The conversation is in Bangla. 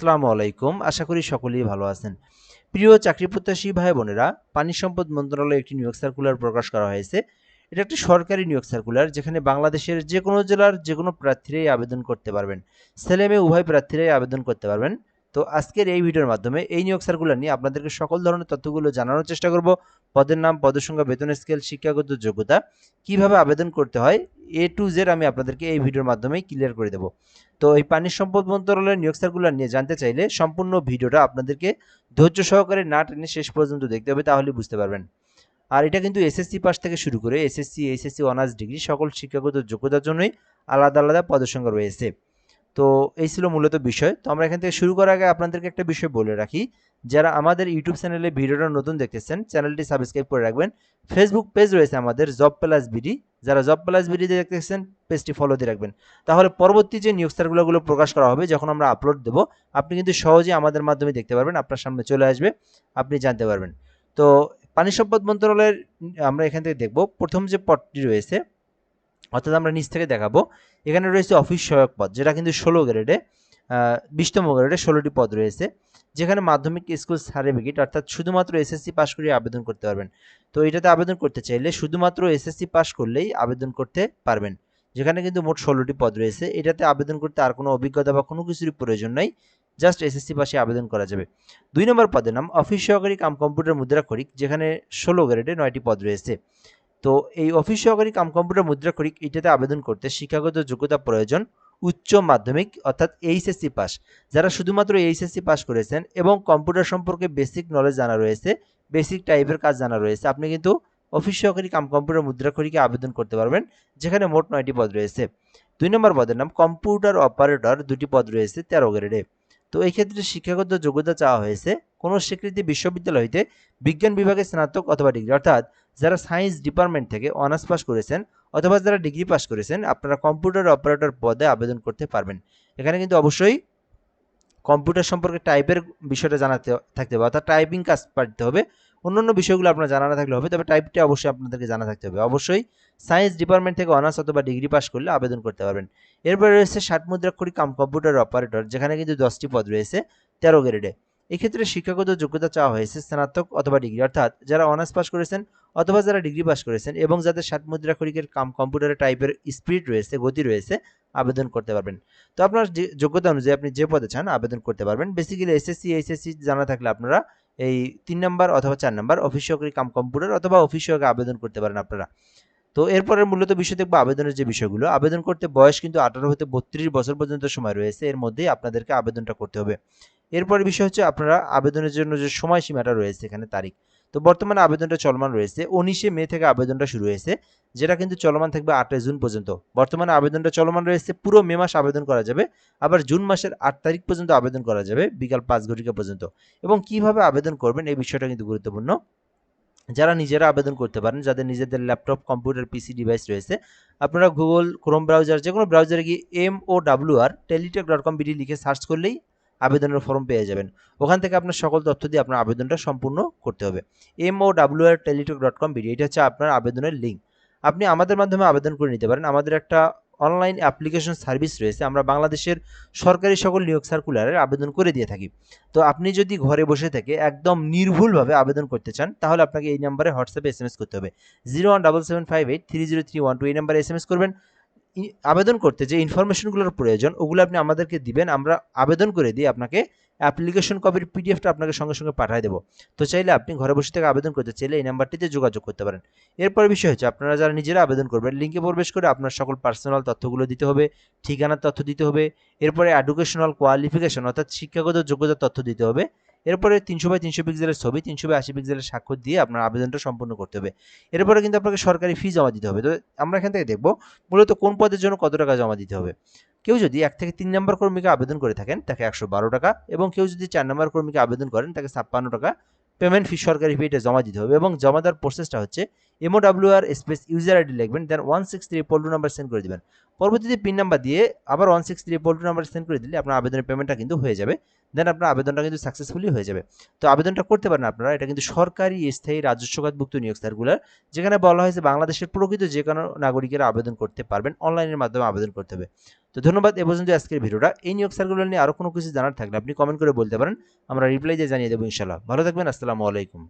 আসসালামু আলাইকুম। আশা করি সকলেই ভালো আছেন। প্রিয় চাকরি প্রত্যাশী ভাই বোনেরা, পানি সম্পদ মন্ত্রণালয়ে একটি নিয়োগ সার্কুলার প্রকাশ করা হয়েছে। এটা একটি সরকারি নিয়োগ সার্কুলার, যেখানে বাংলাদেশের যে কোনো জেলার যে কোনো প্রার্থীরাই আবেদন করতে পারবেন। ছেলে মেয়ে উভয় প্রার্থীরাই আবেদন করতে পারবেন। তো আজকের এই ভিডিওর মাধ্যমে এই নিয়োগ সার্কুলার নিয়ে আপনাদেরকে সকল ধরনের তথ্যগুলো জানানোর চেষ্টা করব। পদের নাম, পদের সংখ্যা, বেতন স্কেল, শিক্ষাগত যোগ্যতা, কিভাবে আবেদন করতে হয়, এ টু জেড আমি আপনাদেরকে এই ভিডিওর মাধ্যমেই ক্লিয়ার করে দেবো। তো এই পানি সম্পদ মন্ত্রণালয়ের নিয়োগ সার্কুলার নিয়ে জানতে চাইলে সম্পূর্ণ ভিডিওটা আপনাদেরকে ধৈর্য সহকারে না টেনে শেষ পর্যন্ত দেখতে হবে, তাহলে বুঝতে পারবেন। আর এটা কিন্তু এসএসসি পাস থেকে শুরু করে এসএসসি, এইচএসসি, অনার্স ডিগ্রি সকল শিক্ষাগত যোগ্যতার জন্যই আলাদা আলাদা পদের সংখ্যা রয়েছে। তো এই ছিল মূলত বিষয়। তো আমরা এখান থেকে শুরু করার আগে আপনাদেরকে একটা বিষয় বলে রাখি, যারা আমাদের ইউটিউব চ্যানেলে ভিডিওটা নতুন দেখতেছেন, চ্যানেলটি সাবস্ক্রাইব করে রাখবেন। ফেসবুক পেজ রয়েছে আমাদের জব প্লাস বিডি, যারা জব প্লাস বিডিতে দেখতেছেন পেজটি ফলো দিয়ে রাখবেন। তাহলে পরবর্তী যে নিয়োগ সার্কুলারগুলো প্রকাশ করা হবে, যখন আমরা আপলোড দেব, আপনি কিন্তু সহজেই আমাদের মাধ্যমে দেখতে পারবেন, আপনার সামনে চলে আসবে, আপনি জানতে পারবেন। তো পানি সম্পদ মন্ত্রণালয়ের আমরা এখান থেকে দেখব প্রথম যে পদটি রয়েছে, অর্থাৎ আমরা নিচ থেকে দেখাবো। এখানে রয়েছে অফিস সহায়ক পদ, যেটা কিন্তু 16 গ্রেডে 20তম গ্রেডে 16টি পদ রয়েছে, যেখানে মাধ্যমিক স্কুল সার্টিফিকেট অর্থাৎ শুধুমাত্র এসএসসি পাস করে আবেদন করতে পারবেন। তো এটাতে আবেদন করতে চাইলে শুধুমাত্র এসএসসি পাস করলেই আবেদন করতে পারবেন, যেখানে কিন্তু মোট 16টি পদ রয়েছে। এটাতে আবেদন করতে আর কোনো অভিজ্ঞতা বা কোনো কিছুরই প্রয়োজন নাই, জাস্ট এসএসসি পাশে আবেদন করা যাবে। 2 নম্বর পদের নাম অফিস সহকারী কাম কম্পিউটার মুদ্রাক্ষরিক, যেখানে 16 গ্রেডে 9টি পদ রয়েছে। তো এই অফিস সহকারী কাম কম্পিউটার মুদ্রাক্ষরিক এটাতে আবেদন করতে শিক্ষাগত যোগ্যতা প্রয়োজন উচ্চ মাধ্যমিক অর্থাৎ এইচএসসি পাস। যারা শুধুমাত্র এইচএসসি পাস করেছেন এবং কম্পিউটার সম্পর্কে বেসিক নলেজ জানা রয়েছে, বেসিক টাইপের কাজ জানা রয়েছে, আপনি কিন্তু অফিস সহকারী কাম কম্পিউটার মুদ্রাক্ষরিকে আবেদন করতে পারবেন, যেখানে মোট 9টি পদ রয়েছে। 2 নম্বর পদের নাম কম্পিউটার অপারেটর, 2টি পদ রয়েছে 13 গ্রেডে। তো এই ক্ষেত্রে শিক্ষাগত যোগ্যতা চাওয়া হয়েছে কোনো স্বীকৃতি বিশ্ববিদ্যালয় হইতে বিজ্ঞান বিভাগে স্নাতক অথবা ডিগ্রি, অর্থাৎ যারা সায়েন্স ডিপার্টমেন্ট থেকে অনার্স পাস করেছেন অথবা যারা ডিগ্রি পাস করেছেন, আপনারা কম্পিউটার অপারেটর পদে আবেদন করতে পারবেন। এখানে কিন্তু অবশ্যই কম্পিউটার সম্পর্কে টাইপের বিষয়টা জানাতে থাকতে হবে, অর্থাৎ টাইপিং কাজ পারতে হবে। অন্যান্য বিষয়গুলো আপনার জানা না থাকলে হবে, তবে টাইপটা অবশ্যই আপনাদেরকে জানা থাকতে হবে। অবশ্যই সায়েন্স ডিপার্টমেন্ট থেকে অনার্স অথবা ডিগ্রি পাস করলে আবেদন করতে পারবেন। এরপরে রয়েছে 60 মুদ্রাক্ষরিক কাম কম্পিউটার অপারেটর, যেখানে কিন্তু 10টি পদ রয়েছে 13 গ্রেডে। এক্ষেত্রে শিক্ষাগত যোগ্যতা চাওয়া হয়েছে স্নাতক অথবা ডিগ্রি, অর্থাৎ যারা অনার্স পাস করেছেন অথবা যারা ডিগ্রি পাস করেছেন এবং যাদের 60 মুদ্রাক্ষরিকের কাম কম্পিউটারের টাইপের স্পিড রয়েছে, গতি রয়েছে, আবেদন করতে পারবেন। তো আপনার যে যোগ্যতা অনুযায়ী আপনি যে পদে চান আবেদন করতে পারবেন। বেসিক্যালি এসএসসি, এইচএসসি জানা থাকলে আপনারা এই 3 নাম্বার অথবা 4 নাম্বার অফিস সহকারী কাম কম্পিউটার অথবা অফিস সহকারী আবেদন করতে পারেন আপনারা। তো এরপরের মূলত বিষয় দেখবো আবেদনের যে বিষয়গুলো। আবেদন করতে বয়স কিন্তু 18 হতে 32 বছর পর্যন্ত সময় রয়েছে, এর মধ্যেই আপনাদেরকে আবেদনটা করতে হবে। এরপরের বিষয় হচ্ছে আপনারা আবেদনের জন্য যে সময়সীমাটা রয়েছে, এখানে তারিখ। তো বর্তমানে আবেদনটা চলমান রয়েছে, 19শে মে থেকে আবেদনটা শুরু হয়েছে, যেটা কিন্তু চলমান থাকবে 8 জুন পর্যন্ত। বর্তমানে আবেদনটা চলমান রয়েছে, পুরো মে মাস আবেদন করা যাবে, আবার জুন মাসের 8 তারিখ পর্যন্ত আবেদন করা যাবে বিকাল 5 ঘটিকা পর্যন্ত। এবং কিভাবে আবেদন করবেন এই বিষয়টা কিন্তু গুরুত্বপূর্ণ। যারা নিজেরা আবেদন করতে পারেন, যাদের নিজেদের ল্যাপটপ, কম্পিউটার, পিসি ডিভাইস রয়েছে, আপনারা গুগল ক্রোম ব্রাউজার, যে কোনো ব্রাউজারে গিয়ে MOWR teletek.com বিডি লিখে সার্চ করলেই আবেদনের ফর্ম পেয়ে যাবেন। ওখান থেকে আপনার সকল তথ্য দিয়ে আপনার আবেদনটা সম্পূর্ণ করতে হবে। MOWR teletek.com বিডি, এটা হচ্ছে আপনার আবেদনের লিঙ্ক। আপনি আমাদের মাধ্যমে আবেদন করে নিতে পারেন। আমাদের একটা অনলাইন অ্যাপ্লিকেশন সার্ভিস রয়েছে, আমরা বাংলাদেশের সরকারি সকল নিয়োগ সার্কুলারের আবেদন করে দিয়ে থাকি। তো আপনি যদি ঘরে বসে থেকে একদম নির্ভুলভাবে আবেদন করতে চান, তাহলে আপনাকে এই নাম্বারে হোয়াটসঅ্যাপে এসএমএস করতে হবে। 01775830312, এই নাম্বারে এসএমএস করবেন। আবেদন করতে যে ইনফরমেশনগুলোর প্রয়োজন ওগুলো আপনি আমাদেরকে দিবেন, আমরা আবেদন করে দিয়ে আপনাকে অ্যাপ্লিকেশন কপির পিডিএফটা আপনাকে সঙ্গে সঙ্গে পাঠিয়ে দেবো। তো চাইলে আপনি ঘরে বসে থেকে আবেদন করতে চাইলে এই নাম্বারটিতে যোগাযোগ করতে পারেন। এরপর বিষয় হচ্ছে আপনারা যারা নিজেরা আবেদন করবেন, লিঙ্কে প্রবেশ করে আপনার সকল পার্সোনাল তথ্যগুলো দিতে হবে, ঠিকানার তথ্য দিতে হবে, এরপরে এডুকেশনাল কোয়ালিফিকেশন অর্থাৎ শিক্ষাগত যোগ্যতার তথ্য দিতে হবে, এরপরে 300x300 পিক্সেলের ছবি, 380 পিক্সেলের স্বাক্ষর দিয়ে আপনার আবেদনটা সম্পূর্ণ করতে হবে। এরপরে কিন্তু আপনাকে সরকারি ফি জমা দিতে হবে। তো আমরা এখান থেকে দেখব মূলত কোন পদের জন্য কত টাকা জমা দিতে হবে। কেউ যদি 1 থেকে 3 নম্বর কর্মীকে আবেদন করে থাকেন তাকে 112 টাকা, এবং কেউ যদি 4 নম্বর কর্মীকে আবেদন করেন তাকে 56 টাকা পেমেন্ট ফি, সরকারি ফি এটা জমা দিতে হবে। এবং জমা দেওয়ার প্রসেসটা হচ্ছে MOWR স্পেস ইউজার আইডি লিখবেন, দেন 163 পোল টু নাম্বার সেন্ড করে দিবেন। পরবর্তীতে পিন নাম্বার দিয়ে আবার 163 পোল টু নাম্বার সেন্ড করে দিলে আপনার আবেদনের পেমেন্টটা কিন্তু হয়ে যাবে। দেন আপনার আবেদনটা কিন্তু সাকসেসফুলি হয়ে যাবে। তো আবেদনটা করতে পারেন আপনারা। এটা কিন্তু সরকারি স্থায়ী রাজস্ব খাতভুক্ত নিয়োগ সার্কুলার, যেখানে বলা হয়েছে বাংলাদেশের প্রকৃত যে কোনো নাগরিকেরা আবেদন করতে পারবেন, অনলাইনের মাধ্যমে আবেদন করতে হবে। তো ধন্যবাদ, এ পর্যন্ত আজকের ভিডিওটা। এই নিয়োগ সার্কুলার নিয়ে আরও কোনো কিছু জানার থাকলে আপনি কমেন্ট করে বলতে পারেন, আমরা রিপ্লাই দিয়ে জানিয়ে দেবো ইনশাল্লাহ। ভালো থাকবেন, আসসালামু আলাইকুম।